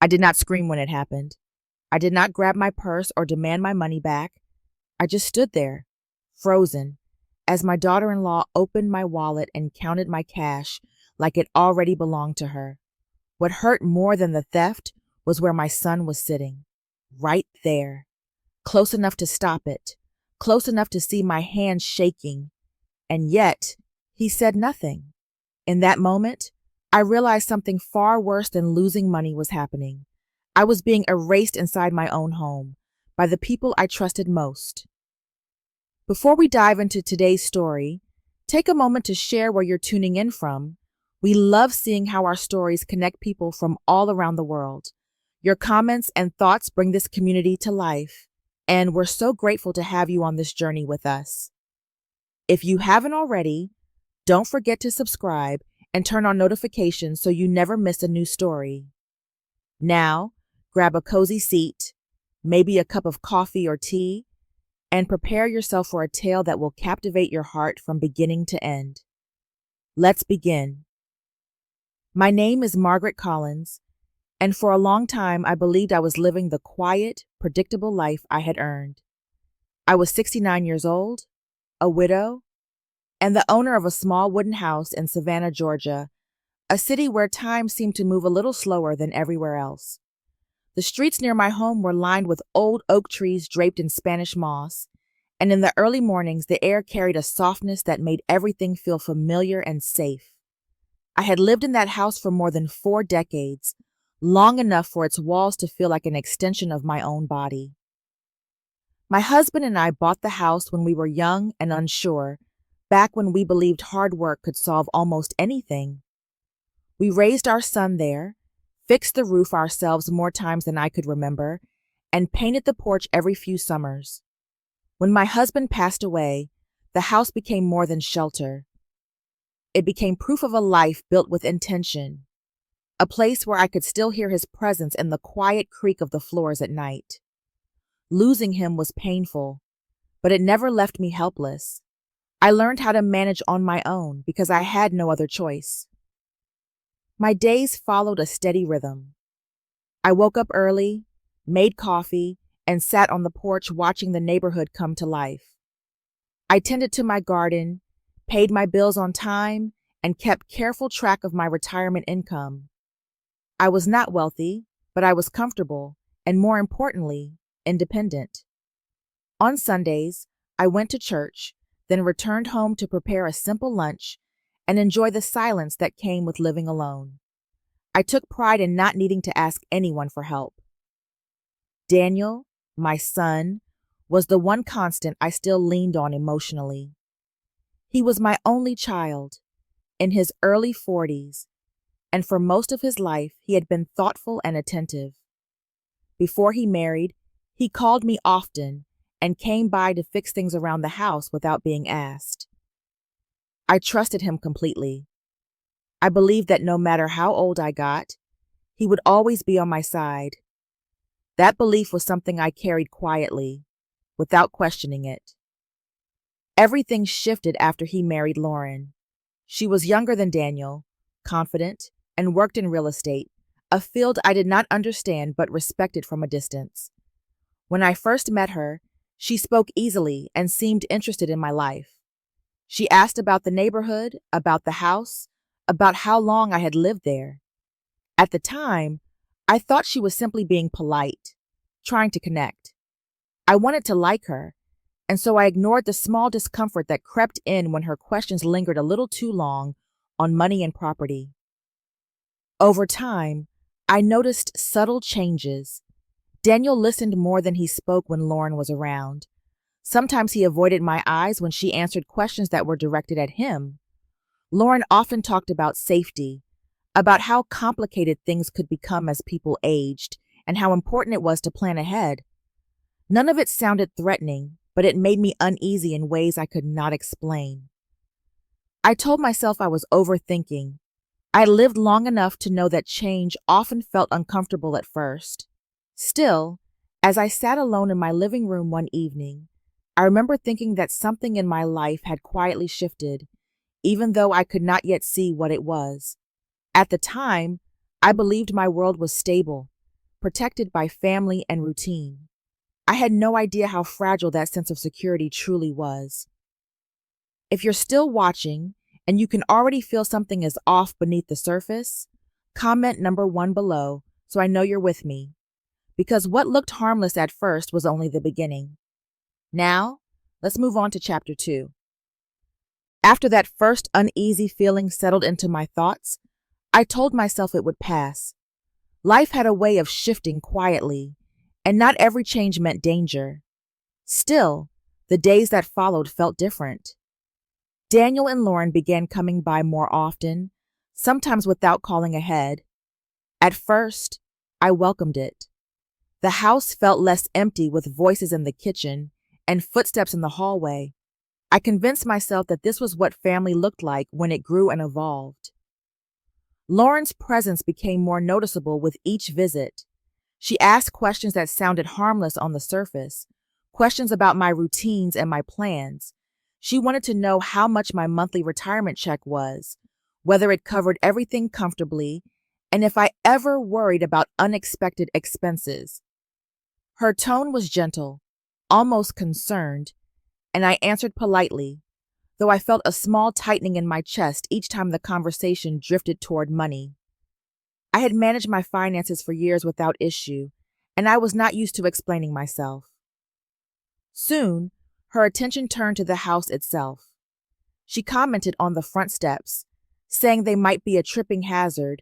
I did not scream when it happened. I did not grab my purse or demand my money back. I just stood there, frozen, as my daughter-in-law opened my wallet and counted my cash like it already belonged to her. What hurt more than the theft was where my son was sitting, right there, close enough to stop it, close enough to see my hand shaking, and yet he said nothing. In that moment, I realized something far worse than losing money was happening. I was being erased inside my own home by the people I trusted most. Before we dive into today's story, take a moment to share where you're tuning in from. We love seeing how our stories connect people from all around the world. Your comments and thoughts bring this community to life, and we're so grateful to have you on this journey with us. If you haven't already, don't forget to subscribe and turn on notifications so you never miss a new story. Now, grab a cozy seat, maybe a cup of coffee or tea, and prepare yourself for a tale that will captivate your heart from beginning to end. Let's begin. My name is Margaret Collins, and for a long time I believed I was living the quiet, predictable life I had earned. I was 69 years old, a widow, and the owner of a small wooden house in Savannah, Georgia, a city where time seemed to move a little slower than everywhere else. The streets near my home were lined with old oak trees draped in Spanish moss, and in the early mornings the air carried a softness that made everything feel familiar and safe. I had lived in that house for more than 4 decades, long enough for its walls to feel like an extension of my own body. My husband and I bought the house when we were young and unsure, back when we believed hard work could solve almost anything. We raised our son there, fixed the roof ourselves more times than I could remember, and painted the porch every few summers. When my husband passed away, the house became more than shelter. It became proof of a life built with intention, a place where I could still hear his presence in the quiet creak of the floors at night. Losing him was painful, but it never left me helpless. I learned how to manage on my own because I had no other choice. My days followed a steady rhythm. I woke up early, made coffee, and sat on the porch watching the neighborhood come to life. I tended to my garden, paid my bills on time, and kept careful track of my retirement income. I was not wealthy, but I was comfortable, and more importantly, independent. On Sundays, I went to church, then returned home to prepare a simple lunch and enjoy the silence that came with living alone. I took pride in not needing to ask anyone for help. Daniel, my son, was the one constant I still leaned on emotionally. He was my only child, in his early 40s, and for most of his life he had been thoughtful and attentive. Before he married, he called me often and came by to fix things around the house without being asked. I trusted him completely. I believed that no matter how old I got, he would always be on my side. That belief was something I carried quietly, without questioning it. Everything shifted after he married Lauren. She was younger than Daniel, confident, and worked in real estate, a field I did not understand but respected from a distance. When I first met her, she spoke easily and seemed interested in my life. She asked about the neighborhood, about the house, about how long I had lived there. At the time, I thought she was simply being polite, trying to connect. I wanted to like her, and so I ignored the small discomfort that crept in when her questions lingered a little too long on money and property. Over time, I noticed subtle changes. Daniel listened more than he spoke when Lauren was around. Sometimes he avoided my eyes when she answered questions that were directed at him. Lauren often talked about safety, about how complicated things could become as people aged, and how important it was to plan ahead. None of it sounded threatening, but it made me uneasy in ways I could not explain. I told myself I was overthinking. I lived long enough to know that change often felt uncomfortable at first. Still, as I sat alone in my living room one evening, I remember thinking that something in my life had quietly shifted, even though I could not yet see what it was. At the time, I believed my world was stable, protected by family and routine. I had no idea how fragile that sense of security truly was. If you're still watching and you can already feel something is off beneath the surface, comment number 1 below so I know you're with me. Because what looked harmless at first was only the beginning. Now, let's move on to chapter 2. After that first uneasy feeling settled into my thoughts, I told myself it would pass. Life had a way of shifting quietly, and not every change meant danger. Still, the days that followed felt different. Daniel and Lauren began coming by more often, sometimes without calling ahead. At first, I welcomed it. The house felt less empty with voices in the kitchen and footsteps in the hallway. I convinced myself that this was what family looked like when it grew and evolved. Lauren's presence became more noticeable with each visit. She asked questions that sounded harmless on the surface, questions about my routines and my plans. She wanted to know how much my monthly retirement check was, whether it covered everything comfortably, and if I ever worried about unexpected expenses. Her tone was gentle, almost concerned, and I answered politely, though I felt a small tightening in my chest each time the conversation drifted toward money. I had managed my finances for years without issue, and I was not used to explaining myself. Soon, her attention turned to the house itself. She commented on the front steps, saying they might be a tripping hazard,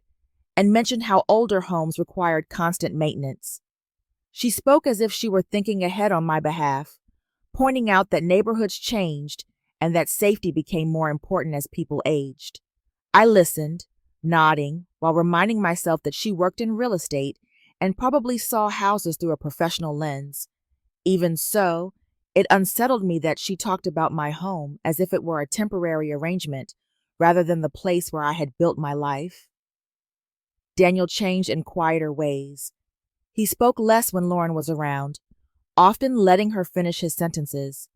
and mentioned how older homes required constant maintenance. She spoke as if she were thinking ahead on my behalf, pointing out that neighborhoods changed and that safety became more important as people aged. I listened, nodding, while reminding myself that she worked in real estate and probably saw houses through a professional lens. Even so, it unsettled me that she talked about my home as if it were a temporary arrangement rather than the place where I had built my life. Daniel changed in quieter ways. He spoke less when Lauren was around, often letting her finish his sentences.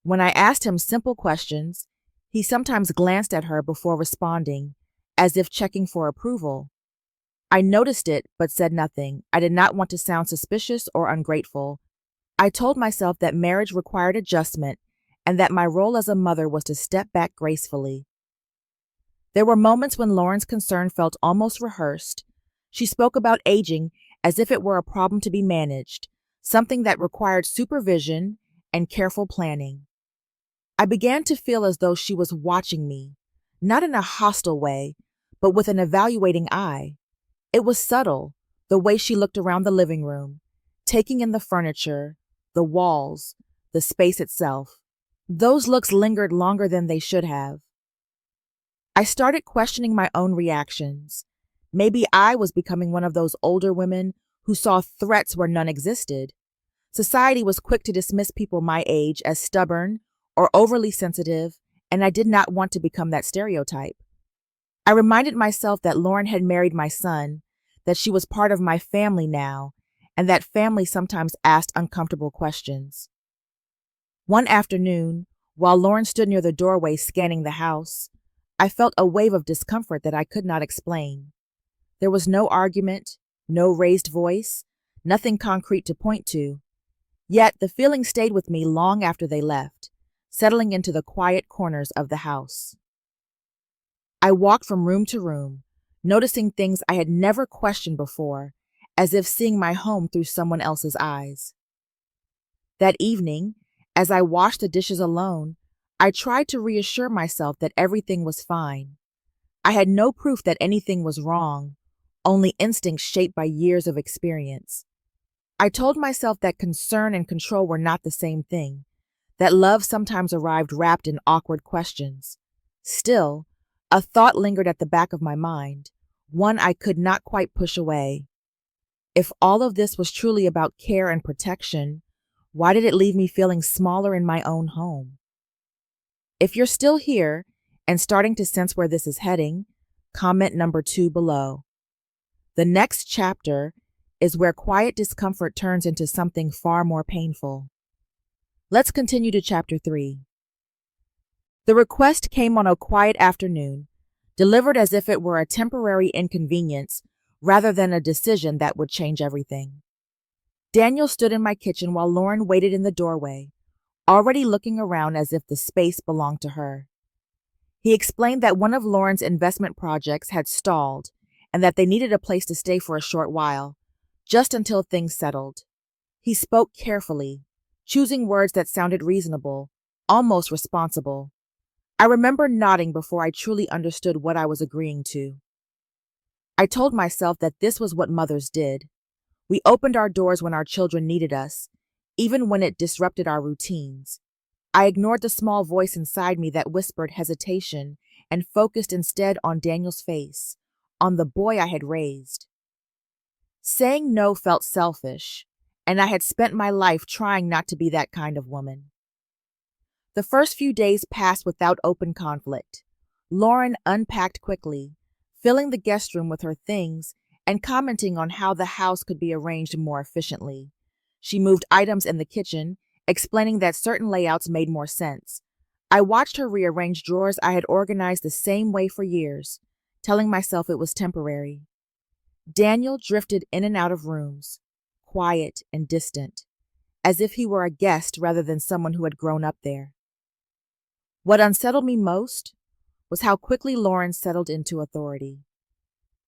When I asked him simple questions, he sometimes glanced at her before responding, as if checking for approval. I noticed it, but said nothing. I did not want to sound suspicious or ungrateful. I told myself that marriage required adjustment and that my role as a mother was to step back gracefully. There were moments when Lauren's concern felt almost rehearsed. She spoke about aging as if it were a problem to be managed, something that required supervision and careful planning. I began to feel as though she was watching me, not in a hostile way, but with an evaluating eye. It was subtle, the way she looked around the living room, taking in the furniture, the walls, the space itself. Those looks lingered longer than they should have. I started questioning my own reactions. Maybe I was becoming one of those older women who saw threats where none existed. Society was quick to dismiss people my age as stubborn or overly sensitive, and I did not want to become that stereotype. I reminded myself that Lauren had married my son, that she was part of my family now, and that family sometimes asked uncomfortable questions. One afternoon, while Lauren stood near the doorway scanning the house, I felt a wave of discomfort that I could not explain. There was no argument, no raised voice, nothing concrete to point to. Yet the feeling stayed with me long after they left, settling into the quiet corners of the house. I walked from room to room, noticing things I had never questioned before, as if seeing my home through someone else's eyes. That evening, as I washed the dishes alone, I tried to reassure myself that everything was fine. I had no proof that anything was wrong, only instincts shaped by years of experience. I told myself that concern and control were not the same thing, that love sometimes arrived wrapped in awkward questions. Still, a thought lingered at the back of my mind, one I could not quite push away. If all of this was truly about care and protection, why did it leave me feeling smaller in my own home? If you're still here and starting to sense where this is heading, comment number 2 below. The next chapter is where quiet discomfort turns into something far more painful. Let's continue to chapter 3. The request came on a quiet afternoon, delivered as if it were a temporary inconvenience rather than a decision that would change everything. Daniel stood in my kitchen while Lauren waited in the doorway, already looking around as if the space belonged to her. He explained that one of Lauren's investment projects had stalled and that they needed a place to stay for a short while, just until things settled. He spoke carefully, choosing words that sounded reasonable, almost responsible. I remember nodding before I truly understood what I was agreeing to. I told myself that this was what mothers did. We opened our doors when our children needed us, even when it disrupted our routines. I ignored the small voice inside me that whispered hesitation and focused instead on Daniel's face, on the boy I had raised. Saying no felt selfish, and I had spent my life trying not to be that kind of woman. The first few days passed without open conflict. Lauren unpacked quickly, filling the guest room with her things and commenting on how the house could be arranged more efficiently. She moved items in the kitchen, explaining that certain layouts made more sense. I watched her rearrange drawers I had organized the same way for years, telling myself it was temporary. Daniel drifted in and out of rooms, quiet and distant, as if he were a guest rather than someone who had grown up there. What unsettled me most was how quickly Lauren settled into authority.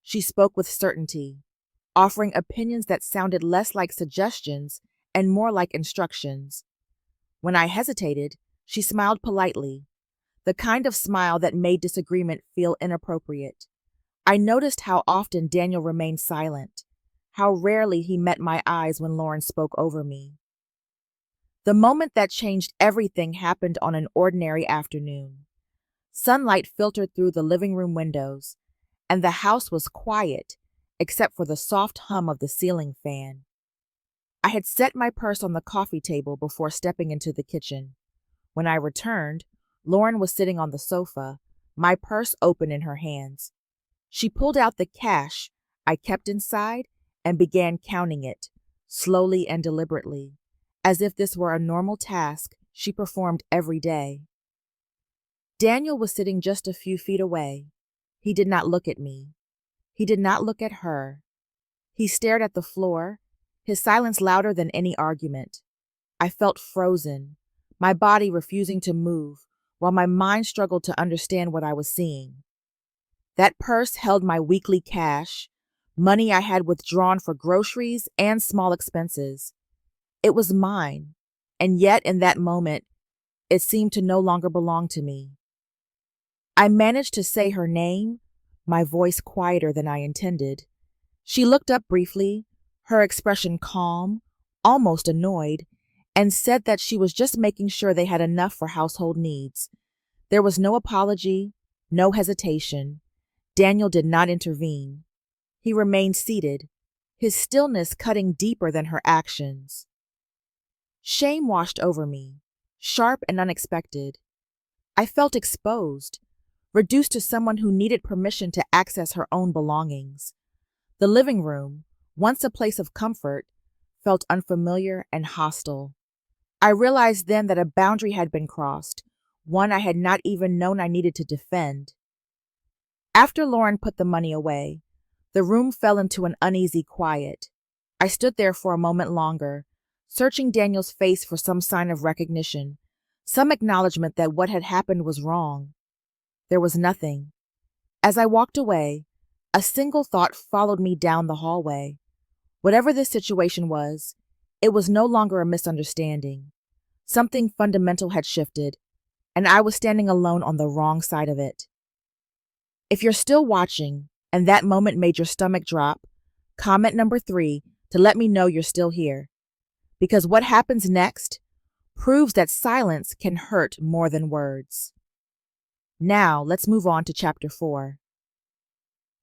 She spoke with certainty, offering opinions that sounded less like suggestions and more like instructions. When I hesitated, she smiled politely, the kind of smile that made disagreement feel inappropriate. I noticed how often Daniel remained silent, how rarely he met my eyes when Lauren spoke over me. The moment that changed everything happened on an ordinary afternoon. Sunlight filtered through the living room windows, and the house was quiet except for the soft hum of the ceiling fan. I had set my purse on the coffee table before stepping into the kitchen. When I returned, Lauren was sitting on the sofa, my purse open in her hands. She pulled out the cash I kept inside and began counting it, slowly and deliberately, as if this were a normal task she performed every day. Daniel was sitting just a few feet away. He did not look at me. He did not look at her. He stared at the floor, his silence louder than any argument. I felt frozen, my body refusing to move, while my mind struggled to understand what I was seeing. That purse held my weekly cash, money I had withdrawn for groceries and small expenses. It was mine, and yet in that moment, it seemed to no longer belong to me. I managed to say her name, my voice quieter than I intended. She looked up briefly, her expression calm, almost annoyed, and said that she was just making sure they had enough for household needs. There was no apology, no hesitation. Daniel did not intervene. He remained seated, his stillness cutting deeper than her actions. Shame washed over me, sharp and unexpected. I felt exposed, reduced to someone who needed permission to access her own belongings. The living room, once a place of comfort, felt unfamiliar and hostile. I realized then that a boundary had been crossed, one I had not even known I needed to defend. After Lauren put the money away, the room fell into an uneasy quiet. I stood there for a moment longer, searching Daniel's face for some sign of recognition, some acknowledgement that what had happened was wrong. There was nothing. As I walked away, a single thought followed me down the hallway. Whatever this situation was, it was no longer a misunderstanding. Something fundamental had shifted, and I was standing alone on the wrong side of it. If you're still watching, and that moment made your stomach drop, comment number 3 to let me know you're still here. Because what happens next proves that silence can hurt more than words. Now, let's move on to chapter 4.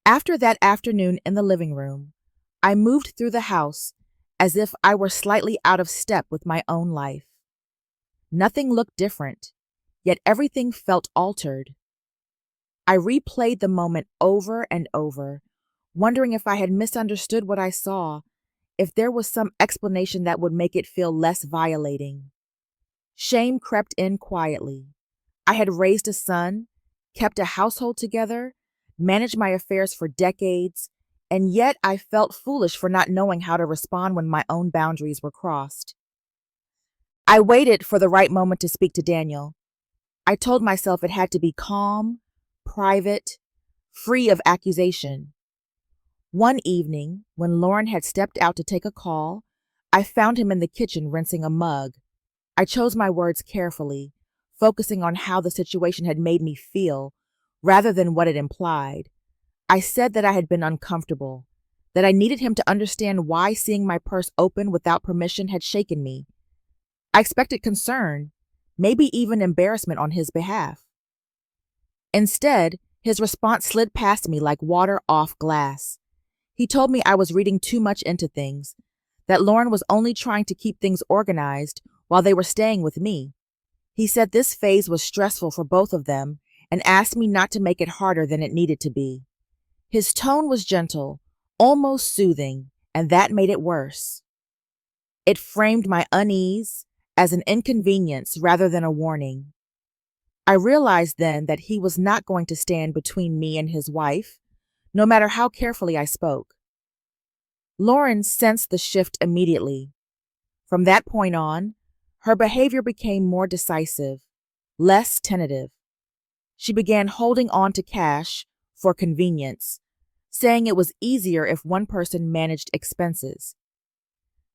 After that afternoon in the living room, I moved through the house as if I were slightly out of step with my own life. Nothing looked different, yet everything felt altered. I replayed the moment over and over, wondering if I had misunderstood what I saw, if there was some explanation that would make it feel less violating. Shame crept in quietly. I had raised a son, kept a household together, managed my affairs for decades, and yet I felt foolish for not knowing how to respond when my own boundaries were crossed. I waited for the right moment to speak to Daniel. I told myself it had to be calm, private, free of accusation. One evening, when Lauren had stepped out to take a call, I found him in the kitchen rinsing a mug. I chose my words carefully, focusing on how the situation had made me feel, rather than what it implied. I said that I had been uncomfortable, that I needed him to understand why seeing my purse open without permission had shaken me. I expected concern, maybe even embarrassment on his behalf. Instead, his response slid past me like water off glass. He told me I was reading too much into things, that Lauren was only trying to keep things organized while they were staying with me. He said this phase was stressful for both of them and asked me not to make it harder than it needed to be. His tone was gentle, almost soothing, and that made it worse. It framed my unease as an inconvenience rather than a warning. I realized then that he was not going to stand between me and his wife, no matter how carefully I spoke. Lauren sensed the shift immediately. From that point on, her behavior became more decisive, less tentative. She began holding on to cash for convenience, saying it was easier if one person managed expenses.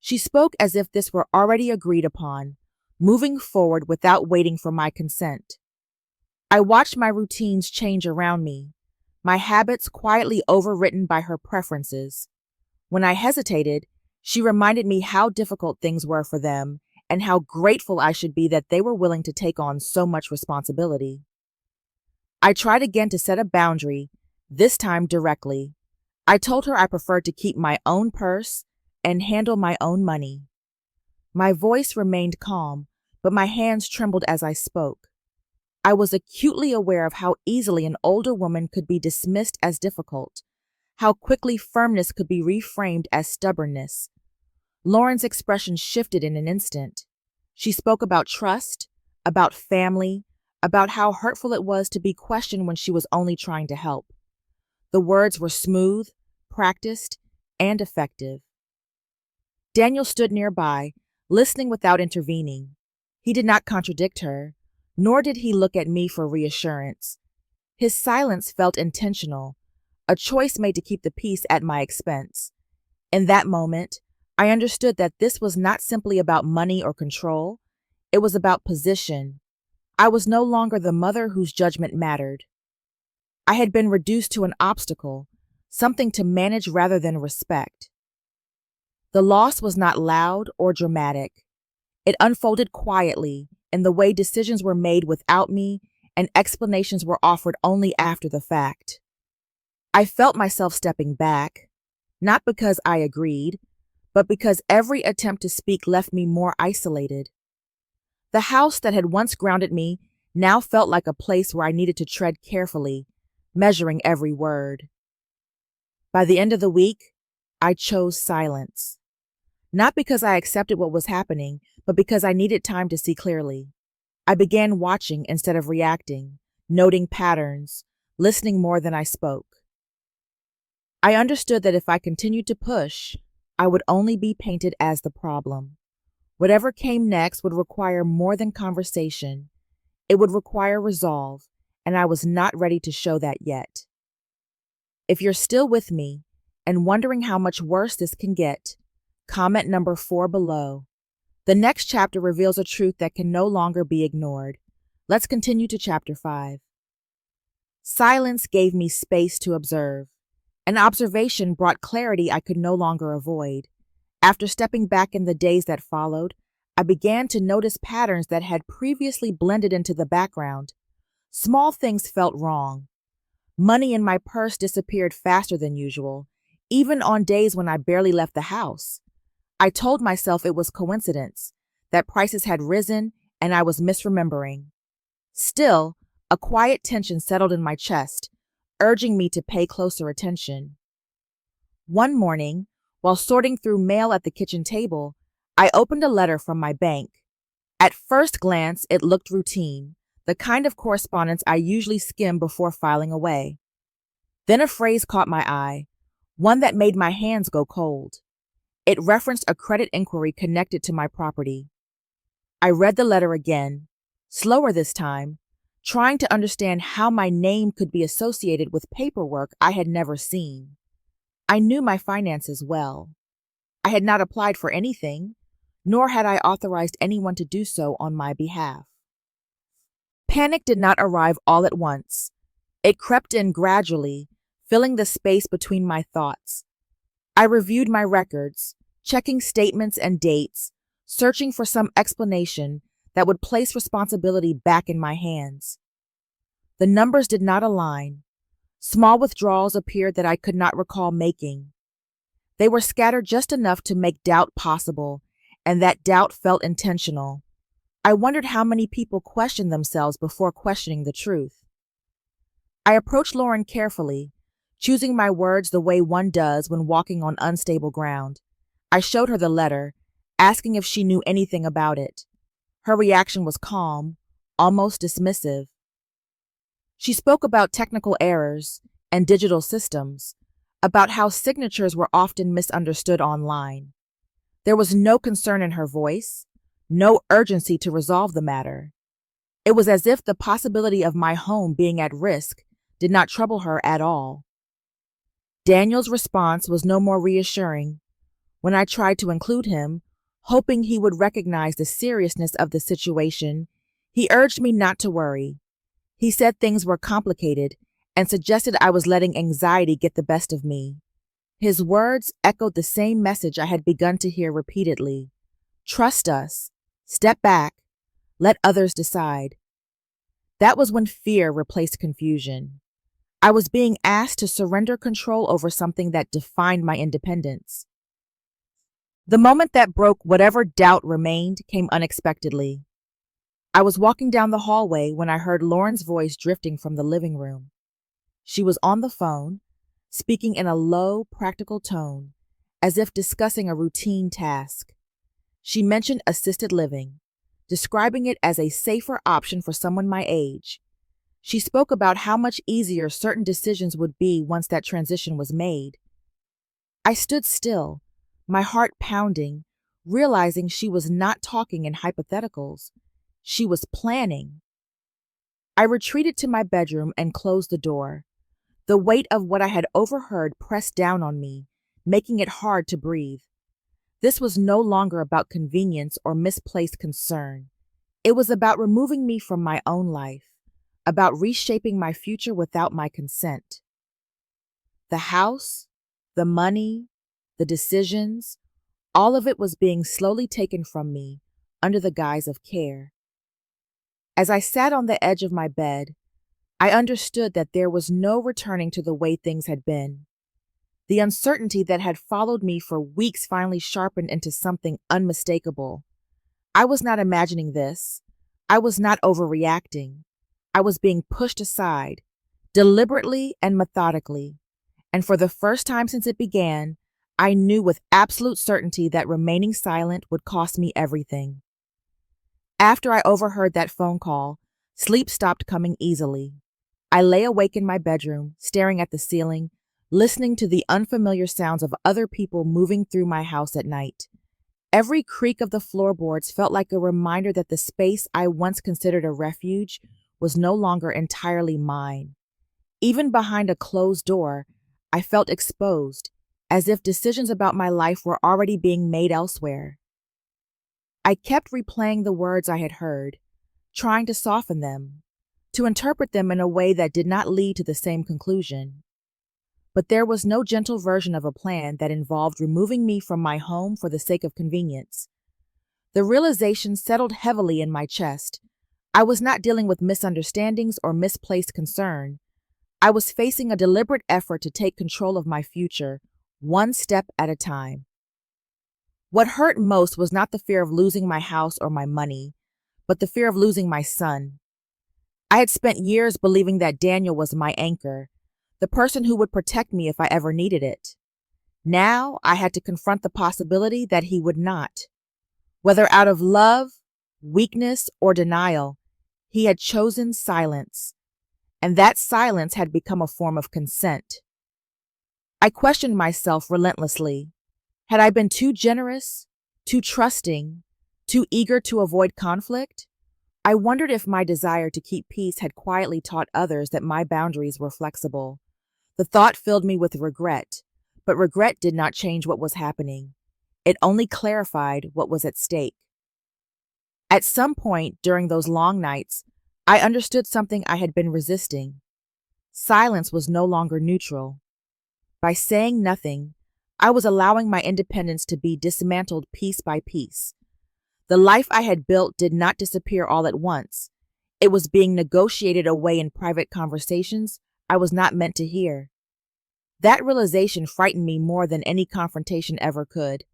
She spoke as if this were already agreed upon, moving forward without waiting for my consent. I watched my routines change around me, my habits quietly overwritten by her preferences. When I hesitated, she reminded me how difficult things were for them and how grateful I should be that they were willing to take on so much responsibility. I tried again to set a boundary, this time directly. I told her I preferred to keep my own purse and handle my own money. My voice remained calm, but my hands trembled as I spoke. I was acutely aware of how easily an older woman could be dismissed as difficult, how quickly firmness could be reframed as stubbornness. Lauren's expression shifted in an instant. She spoke about trust, about family, about how hurtful it was to be questioned when she was only trying to help. The words were smooth, practiced, and effective. Daniel stood nearby, listening without intervening. He did not contradict her, nor did he look at me for reassurance. His silence felt intentional, a choice made to keep the peace at my expense. In that moment, I understood that this was not simply about money or control. It was about position. I was no longer the mother whose judgment mattered. I had been reduced to an obstacle, something to manage rather than respect. The loss was not loud or dramatic. It unfolded quietly in the way decisions were made without me and explanations were offered only after the fact. I felt myself stepping back, not because I agreed, but because every attempt to speak left me more isolated. The house that had once grounded me now felt like a place where I needed to tread carefully, measuring every word. By the end of the week, I chose silence. Not because I accepted what was happening, but because I needed time to see clearly. I began watching instead of reacting, noting patterns, listening more than I spoke. I understood that if I continued to push, I would only be painted as the problem. Whatever came next would require more than conversation. It would require resolve, and I was not ready to show that yet. If you're still with me and wondering how much worse this can get, comment number 4 below. The next chapter reveals a truth that can no longer be ignored. Let's continue to chapter 5. Silence gave me space to observe. An observation brought clarity I could no longer avoid. After stepping back in the days that followed, I began to notice patterns that had previously blended into the background. Small things felt wrong. Money in my purse disappeared faster than usual, even on days when I barely left the house. I told myself it was coincidence, that prices had risen and I was misremembering. Still, a quiet tension settled in my chest, urging me to pay closer attention. One morning, while sorting through mail at the kitchen table, I opened a letter from my bank. At first glance, it looked routine, the kind of correspondence I usually skim before filing away. Then a phrase caught my eye, one that made my hands go cold. It referenced a credit inquiry connected to my property. I read the letter again, slower this time, trying to understand how my name could be associated with paperwork I had never seen. I knew my finances well. I had not applied for anything, nor had I authorized anyone to do so on my behalf. Panic did not arrive all at once. It crept in gradually, filling the space between my thoughts. I reviewed my records, checking statements and dates, searching for some explanation that would place responsibility back in my hands. The numbers did not align. Small withdrawals appeared that I could not recall making. They were scattered just enough to make doubt possible, and that doubt felt intentional. I wondered how many people questioned themselves before questioning the truth. I approached Lauren carefully, choosing my words the way one does when walking on unstable ground. I showed her the letter, asking if she knew anything about it. Her reaction was calm, almost dismissive. She spoke about technical errors and digital systems, about how signatures were often misunderstood online. There was no concern in her voice, no urgency to resolve the matter. It was as if the possibility of my home being at risk did not trouble her at all. Daniel's response was no more reassuring. When I tried to include him, hoping he would recognize the seriousness of the situation, he urged me not to worry. He said things were complicated and suggested I was letting anxiety get the best of me. His words echoed the same message I had begun to hear repeatedly. Trust us. Step back. Let others decide. That was when fear replaced confusion. I was being asked to surrender control over something that defined my independence. The moment that broke whatever doubt remained came unexpectedly. I was walking down the hallway when I heard Lauren's voice drifting from the living room. She was on the phone, speaking in a low, practical tone, as if discussing a routine task. She mentioned assisted living, describing it as a safer option for someone my age. She spoke about how much easier certain decisions would be once that transition was made. I stood still, my heart pounding, realizing she was not talking in hypotheticals. She was planning. I retreated to my bedroom and closed the door. The weight of what I had overheard pressed down on me, making it hard to breathe. This was no longer about convenience or misplaced concern. It was about removing me from my own life, about reshaping my future without my consent. The house, the money, the decisions, all of it was being slowly taken from me under the guise of care. As I sat on the edge of my bed, I understood that there was no returning to the way things had been. The uncertainty that had followed me for weeks finally sharpened into something unmistakable. I was not imagining this. I was not overreacting. I was being pushed aside, deliberately and methodically. And for the first time since it began, I knew with absolute certainty that remaining silent would cost me everything. After I overheard that phone call, sleep stopped coming easily. I lay awake in my bedroom, staring at the ceiling, listening to the unfamiliar sounds of other people moving through my house at night. Every creak of the floorboards felt like a reminder that the space I once considered a refuge was no longer entirely mine. Even behind a closed door, I felt exposed, as if decisions about my life were already being made elsewhere. I kept replaying the words I had heard, trying to soften them, to interpret them in a way that did not lead to the same conclusion. But there was no gentle version of a plan that involved removing me from my home for the sake of convenience. The realization settled heavily in my chest. I was not dealing with misunderstandings or misplaced concern. I was facing a deliberate effort to take control of my future, one step at a time. What hurt most was not the fear of losing my house or my money, but the fear of losing my son. I had spent years believing that Daniel was my anchor, the person who would protect me if I ever needed it. Now I had to confront the possibility that he would not. Whether out of love, weakness, or denial, he had chosen silence, and that silence had become a form of consent. I questioned myself relentlessly. Had I been too generous, too trusting, too eager to avoid conflict? I wondered if my desire to keep peace had quietly taught others that my boundaries were flexible. The thought filled me with regret, but regret did not change what was happening. It only clarified what was at stake. At some point during those long nights, I understood something I had been resisting. Silence was no longer neutral. By saying nothing, I was allowing my independence to be dismantled piece by piece. The life I had built did not disappear all at once. It was being negotiated away in private conversations I was not meant to hear. That realization frightened me more than any confrontation ever could.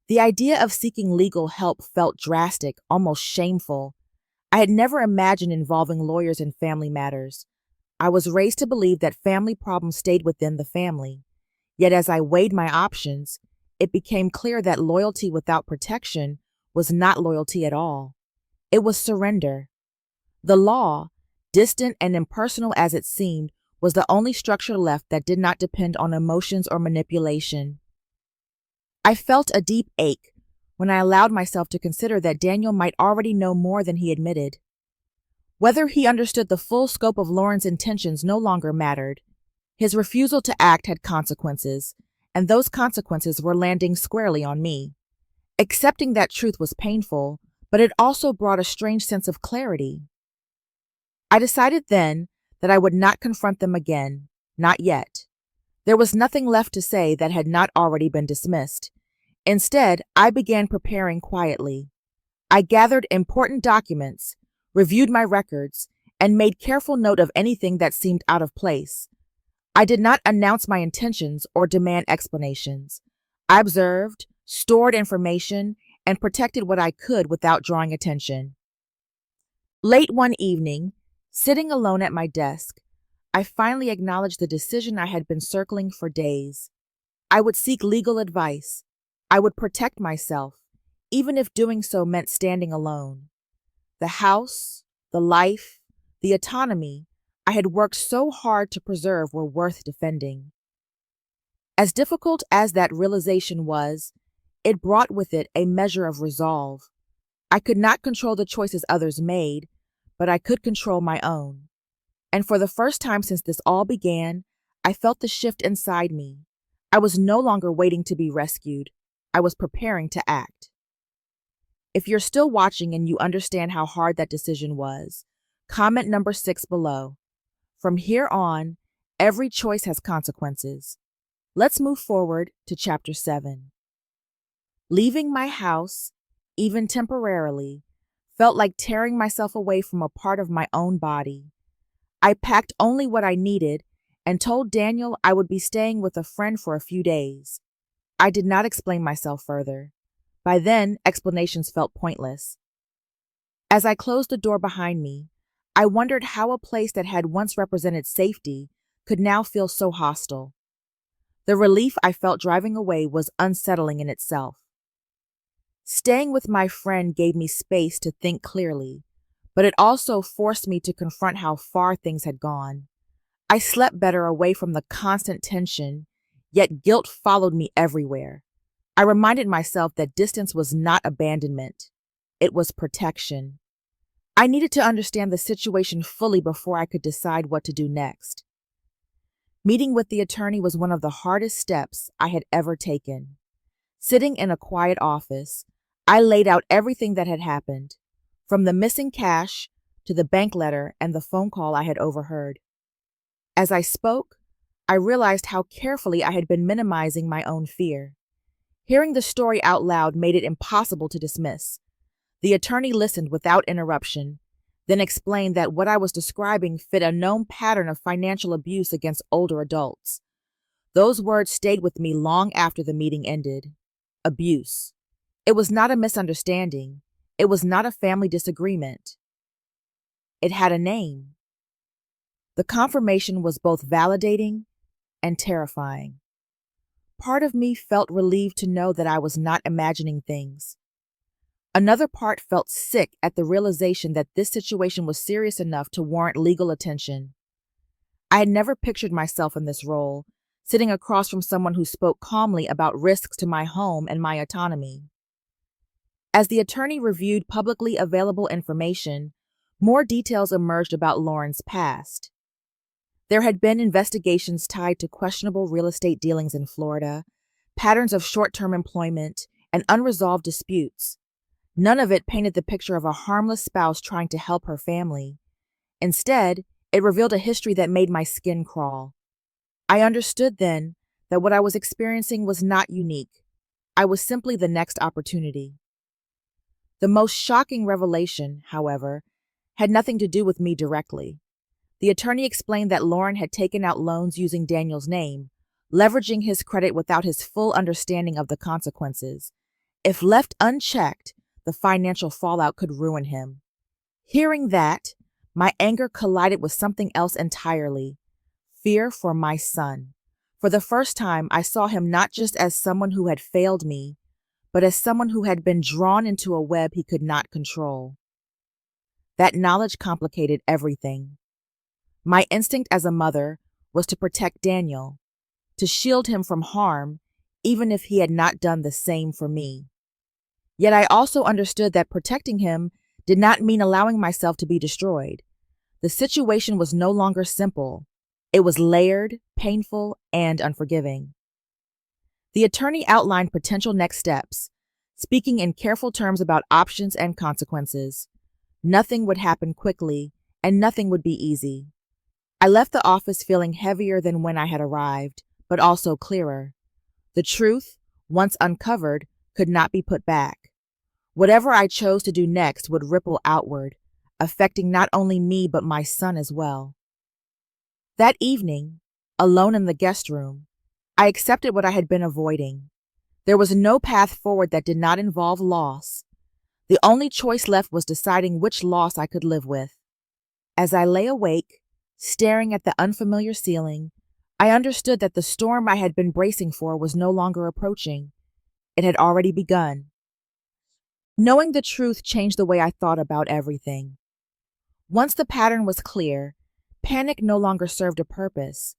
The idea of seeking legal help felt drastic, almost shameful. I had never imagined involving lawyers in family matters. I was raised to believe that family problems stayed within the family. Yet as I weighed my options, it became clear that loyalty without protection was not loyalty at all. It was surrender. The law, distant and impersonal as it seemed, was the only structure left that did not depend on emotions or manipulation. I felt a deep ache when I allowed myself to consider that Daniel might already know more than he admitted. Whether he understood the full scope of Lauren's intentions no longer mattered. His refusal to act had consequences, and those consequences were landing squarely on me. Accepting that truth was painful, but it also brought a strange sense of clarity. I decided then that I would not confront them again, not yet. There was nothing left to say that had not already been dismissed. Instead, I began preparing quietly. I gathered important documents, reviewed my records, and made careful note of anything that seemed out of place. I did not announce my intentions or demand explanations. I observed, stored information, and protected what I could without drawing attention. Late one evening, sitting alone at my desk, I finally acknowledged the decision I had been circling for days. I would seek legal advice. I would protect myself, even if doing so meant standing alone. The house, the life, the autonomy I had worked so hard to preserve were worth defending. As difficult as that realization was, it brought with it a measure of resolve. I could not control the choices others made, but I could control my own. And for the first time since this all began, I felt the shift inside me. I was no longer waiting to be rescued. I was preparing to act. If you're still watching and you understand how hard that decision was, comment number 6 below. From here on, every choice has consequences. Let's move forward to Chapter 7. Leaving my house, even temporarily, felt like tearing myself away from a part of my own body. I packed only what I needed and told Daniel I would be staying with a friend for a few days. I did not explain myself further. By then, explanations felt pointless. As I closed the door behind me, I wondered how a place that had once represented safety could now feel so hostile. The relief I felt driving away was unsettling in itself. Staying with my friend gave me space to think clearly, but it also forced me to confront how far things had gone. I slept better away from the constant tension, yet guilt followed me everywhere. I reminded myself that distance was not abandonment. It was protection. I needed to understand the situation fully before I could decide what to do next. Meeting with the attorney was one of the hardest steps I had ever taken. Sitting in a quiet office, I laid out everything that had happened, from the missing cash to the bank letter and the phone call I had overheard. As I spoke, I realized how carefully I had been minimizing my own fear. Hearing the story out loud made it impossible to dismiss. The attorney listened without interruption, then explained that what I was describing fit a known pattern of financial abuse against older adults. Those words stayed with me long after the meeting ended. Abuse. It was not a misunderstanding. It was not a family disagreement. It had a name. The confirmation was both validating and terrifying. Part of me felt relieved to know that I was not imagining things. Another part felt sick at the realization that this situation was serious enough to warrant legal attention. I had never pictured myself in this role, sitting across from someone who spoke calmly about risks to my home and my autonomy. As the attorney reviewed publicly available information, more details emerged about Lauren's past. There had been investigations tied to questionable real estate dealings in Florida, patterns of short-term employment, and unresolved disputes. None of it painted the picture of a harmless spouse trying to help her family. Instead, it revealed a history that made my skin crawl. I understood then that what I was experiencing was not unique. I was simply the next opportunity. The most shocking revelation, however, had nothing to do with me directly. The attorney explained that Lauren had taken out loans using Daniel's name, leveraging his credit without his full understanding of the consequences. If left unchecked, the financial fallout could ruin him. Hearing that, my anger collided with something else entirely: fear for my son. For the first time, I saw him not just as someone who had failed me, but as someone who had been drawn into a web he could not control. That knowledge complicated everything. My instinct as a mother was to protect Daniel, to shield him from harm, even if he had not done the same for me. Yet I also understood that protecting him did not mean allowing myself to be destroyed. The situation was no longer simple. It was layered, painful, and unforgiving. The attorney outlined potential next steps, speaking in careful terms about options and consequences. Nothing would happen quickly, and nothing would be easy. I left the office feeling heavier than when I had arrived, but also clearer. The truth, once uncovered, could not be put back. Whatever I chose to do next would ripple outward, affecting not only me but my son as well. That evening, alone in the guest room, I accepted what I had been avoiding. There was no path forward that did not involve loss. The only choice left was deciding which loss I could live with. As I lay awake, staring at the unfamiliar ceiling, I understood that the storm I had been bracing for was no longer approaching. It had already begun. Knowing the truth changed the way I thought about everything. Once the pattern was clear, panic no longer served a purpose.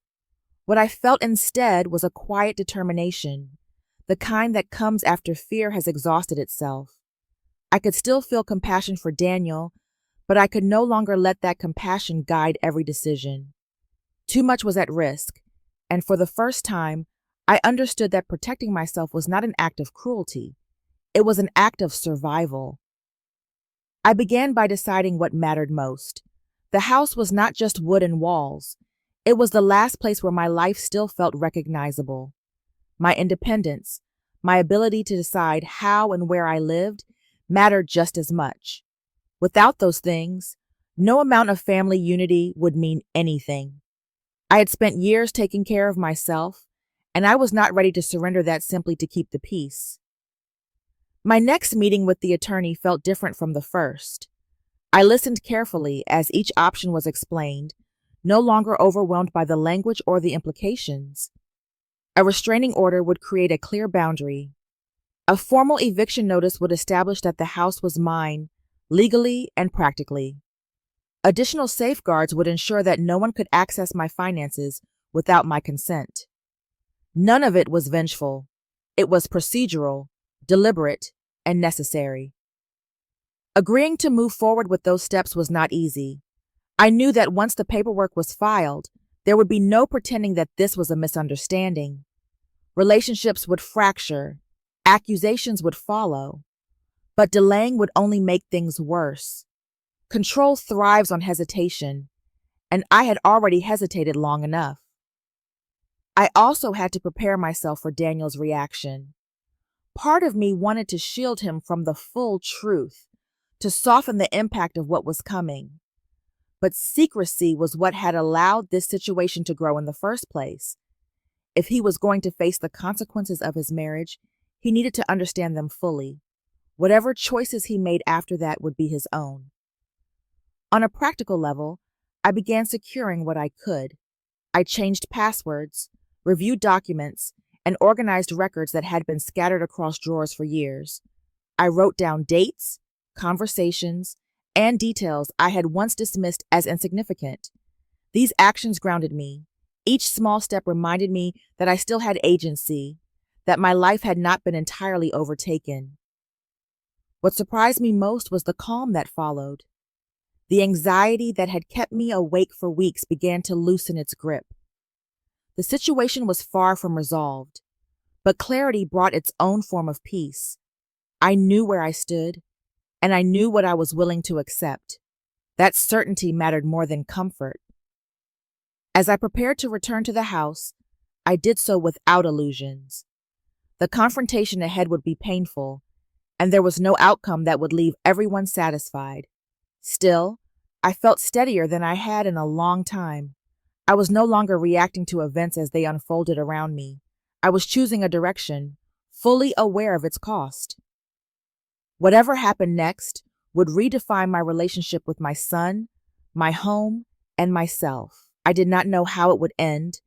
What I felt instead was a quiet determination, the kind that comes after fear has exhausted itself. I could still feel compassion for Daniel, but I could no longer let that compassion guide every decision. Too much was at risk, and for the first time, I understood that protecting myself was not an act of cruelty. It was an act of survival. I began by deciding what mattered most. The house was not just wood and walls. It was the last place where my life still felt recognizable. My independence, my ability to decide how and where I lived, mattered just as much. Without those things, no amount of family unity would mean anything. I had spent years taking care of myself, and I was not ready to surrender that simply to keep the peace. My next meeting with the attorney felt different from the first. I listened carefully as each option was explained, no longer overwhelmed by the language or the implications. A restraining order would create a clear boundary. A formal eviction notice would establish that the house was mine, legally and practically. Additional safeguards would ensure that no one could access my finances without my consent. None of it was vengeful. It was procedural, deliberate, and necessary. Agreeing to move forward with those steps was not easy. I knew that once the paperwork was filed, there would be no pretending that this was a misunderstanding. Relationships would fracture, accusations would follow, but delaying would only make things worse. Control thrives on hesitation, and I had already hesitated long enough. I also had to prepare myself for Daniel's reaction. Part of me wanted to shield him from the full truth, to soften the impact of what was coming. But secrecy was what had allowed this situation to grow in the first place. If he was going to face the consequences of his marriage, he needed to understand them fully. Whatever choices he made after that would be his own. On a practical level, I began securing what I could. I changed passwords, reviewed documents, and organized records that had been scattered across drawers for years. I wrote down dates, conversations, and details I had once dismissed as insignificant. These actions grounded me, Each small step reminded me that I still had agency, that my life had not been entirely overtaken. What surprised me most was the calm that followed. The anxiety that had kept me awake for weeks began to loosen its grip. The situation was far from resolved, but clarity brought its own form of peace. I knew where I stood, and I knew what I was willing to accept. That certainty mattered more than comfort. As I prepared to return to the house, I did so without illusions. The confrontation ahead would be painful, and there was no outcome that would leave everyone satisfied. Still, I felt steadier than I had in a long time. I was no longer reacting to events as they unfolded around me. I was choosing a direction, fully aware of its cost. Whatever happened next would redefine my relationship with my son, my home, and myself. I did not know how it would end,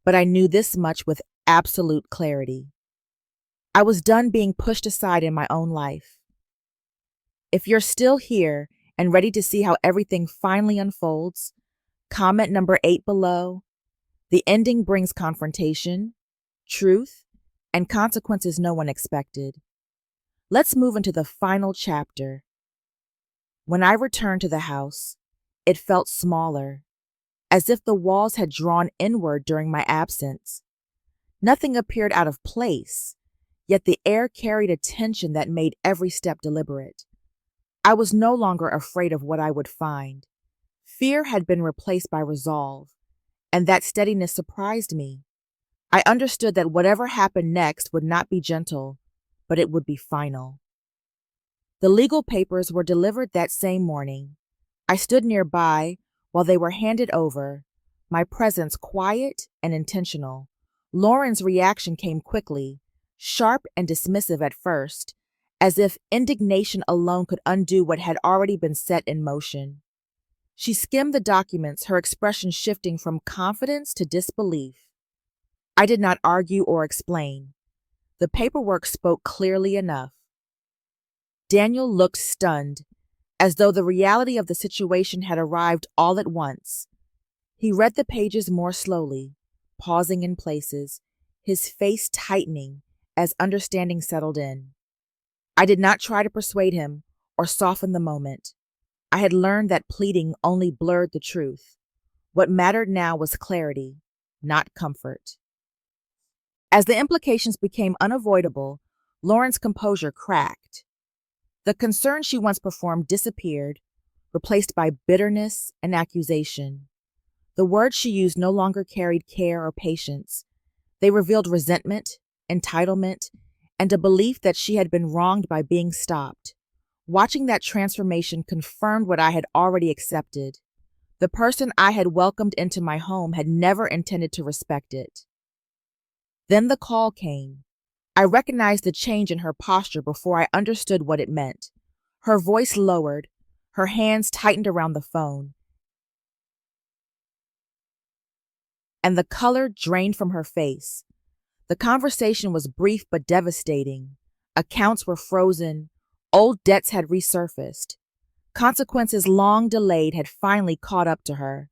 but I knew this much with absolute clarity. I was done being pushed aside in my own life. If you're still here and ready to see how everything finally unfolds, comment number 8 below. The ending brings confrontation, truth, and consequences no one expected. Let's move into the final chapter. When I returned to the house, it felt smaller, as if the walls had drawn inward during my absence. Nothing appeared out of place, yet the air carried a tension that made every step deliberate. I was no longer afraid of what I would find. Fear had been replaced by resolve, and that steadiness surprised me. I understood that whatever happened next would not be gentle, but it would be final. The legal papers were delivered that same morning. I stood nearby while they were handed over, my presence quiet and intentional. Lauren's reaction came quickly, sharp and dismissive at first, as if indignation alone could undo what had already been set in motion. She skimmed the documents, her expression shifting from confidence to disbelief. I did not argue or explain. The paperwork spoke clearly enough. Daniel looked stunned, as though the reality of the situation had arrived all at once. He read the pages more slowly, pausing in places, his face tightening as understanding settled in. I did not try to persuade him or soften the moment. I had learned that pleading only blurred the truth. What mattered now was clarity, not comfort. As the implications became unavoidable, Lauren's composure cracked. The concern she once performed disappeared, replaced by bitterness and accusation. The words she used no longer carried care or patience. They revealed resentment, entitlement, and a belief that she had been wronged by being stopped. Watching that transformation confirmed what I had already accepted. The person I had welcomed into my home had never intended to respect it. Then the call came. I recognized the change in her posture before I understood what it meant. Her voice lowered, her hands tightened around the phone, and the color drained from her face. The conversation was brief but devastating. Accounts were frozen, old debts had resurfaced. Consequences long delayed had finally caught up to her.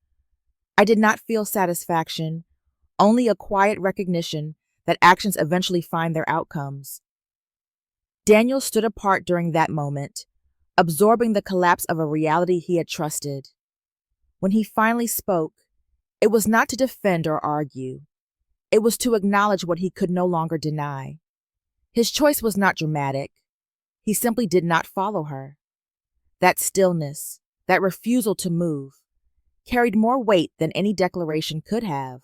I did not feel satisfaction, only a quiet recognition that actions eventually find their outcomes. Daniel stood apart during that moment, absorbing the collapse of a reality he had trusted. When he finally spoke, it was not to defend or argue. It was to acknowledge what he could no longer deny. His choice was not dramatic. He simply did not follow her. That stillness, that refusal to move, carried more weight than any declaration could have.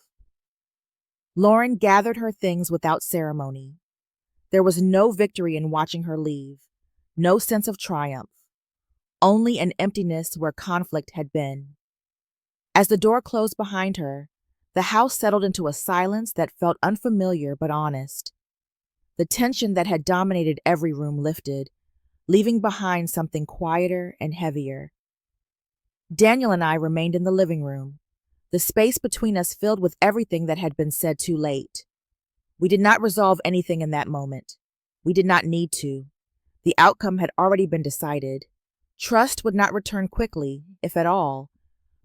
Lauren gathered her things without ceremony. There was no victory in watching her leave, no sense of triumph, only an emptiness where conflict had been. As the door closed behind her, the house settled into a silence that felt unfamiliar but honest. The tension that had dominated every room lifted, leaving behind something quieter and heavier. Daniel and I remained in the living room, the space between us filled with everything that had been said too late. We did not resolve anything in that moment. We did not need to. The outcome had already been decided. Trust would not return quickly, if at all,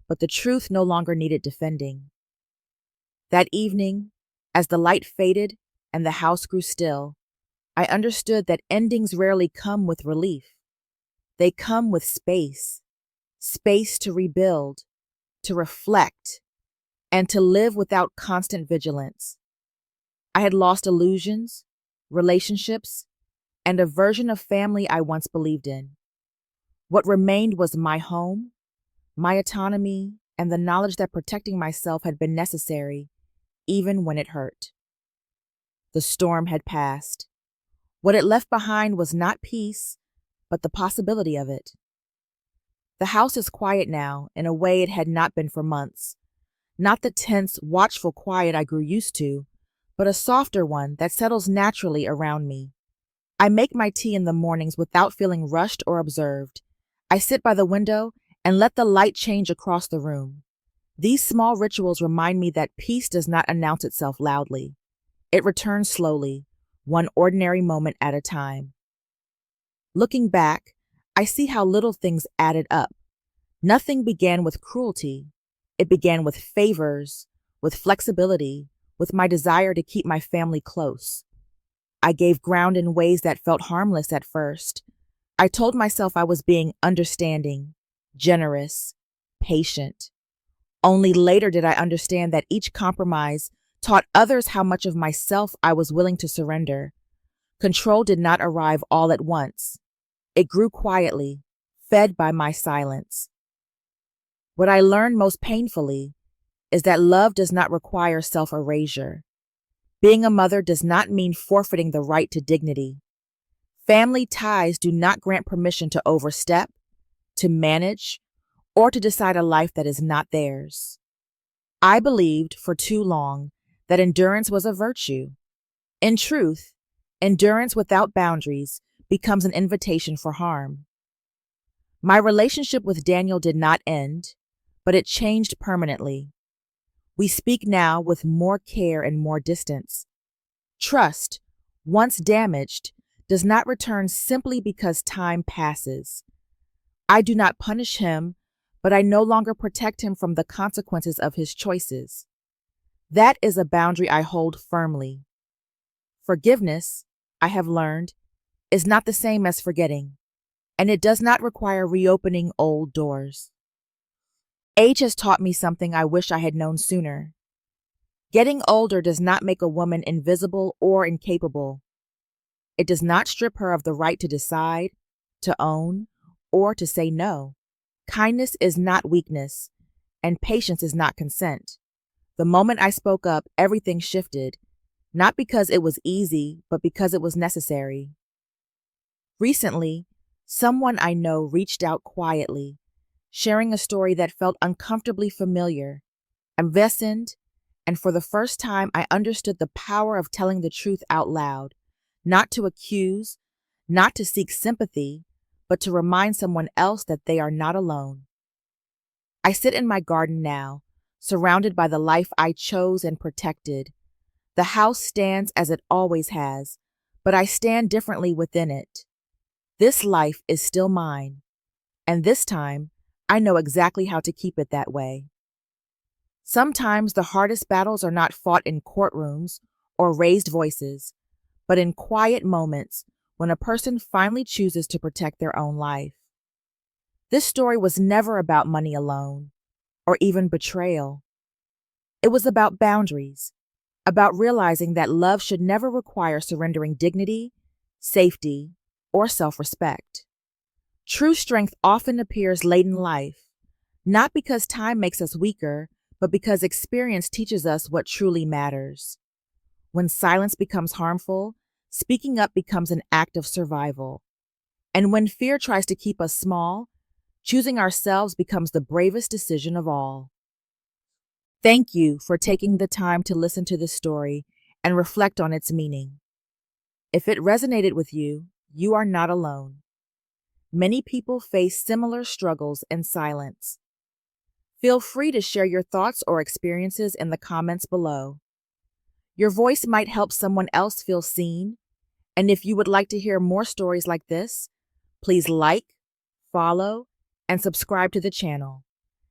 but the truth no longer needed defending. That evening, as the light faded and the house grew still, I understood that endings rarely come with relief. They come with space, space to rebuild, to reflect, and to live without constant vigilance. I had lost illusions, relationships, and a version of family I once believed in. What remained was my home, my autonomy, and the knowledge that protecting myself had been necessary, even when it hurt. The storm had passed. What it left behind was not peace, but the possibility of it. The house is quiet now in a way it had not been for months. Not the tense, watchful quiet I grew used to, but a softer one that settles naturally around me. I make my tea in the mornings without feeling rushed or observed. I sit by the window and let the light change across the room. These small rituals remind me that peace does not announce itself loudly. It returns slowly, one ordinary moment at a time. Looking back, I see how little things added up. Nothing began with cruelty. It began with favors, with flexibility, with my desire to keep my family close. I gave ground in ways that felt harmless at first. I told myself I was being understanding, generous, patient. Only later did I understand that each compromise taught others how much of myself I was willing to surrender. Control did not arrive all at once. It grew quietly, fed by my silence. What I learned most painfully is that love does not require self-erasure. Being a mother does not mean forfeiting the right to dignity. Family ties do not grant permission to overstep, to manage, or to decide a life that is not theirs. I believed for too long that endurance was a virtue. In truth, endurance without boundaries becomes an invitation for harm. My relationship with Daniel did not end, but it changed permanently. We speak now with more care and more distance. Trust, once damaged, does not return simply because time passes. I do not punish him, but I no longer protect him from the consequences of his choices. That is a boundary I hold firmly. Forgiveness, I have learned, is not the same as forgetting, and it does not require reopening old doors. Age has taught me something I wish I had known sooner. Getting older does not make a woman invisible or incapable. It does not strip her of the right to decide, to own, or to say no. Kindness is not weakness, and patience is not consent. The moment I spoke up, everything shifted, not because it was easy, but because it was necessary. Recently, someone I know reached out quietly, sharing a story that felt uncomfortably familiar. I listened, and for the first time I understood the power of telling the truth out loud, not to accuse, not to seek sympathy, but to remind someone else that they are not alone. I sit in my garden now, surrounded by the life I chose and protected. The house stands as it always has, but I stand differently within it. This life is still mine, and this time, I know exactly how to keep it that way. Sometimes the hardest battles are not fought in courtrooms or raised voices, but in quiet moments when a person finally chooses to protect their own life. This story was never about money alone, or even betrayal. It was about boundaries, about realizing that love should never require surrendering dignity, safety, or self-respect. True strength often appears late in life, not because time makes us weaker, but because experience teaches us what truly matters. When silence becomes harmful, speaking up becomes an act of survival. And when fear tries to keep us small, choosing ourselves becomes the bravest decision of all. Thank you for taking the time to listen to this story and reflect on its meaning. If it resonated with you, you are not alone. Many people face similar struggles in silence. Feel free to share your thoughts or experiences in the comments below. Your voice might help someone else feel seen, and if you would like to hear more stories like this, please like, follow, and subscribe to the channel.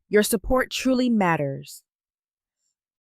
Your support truly matters.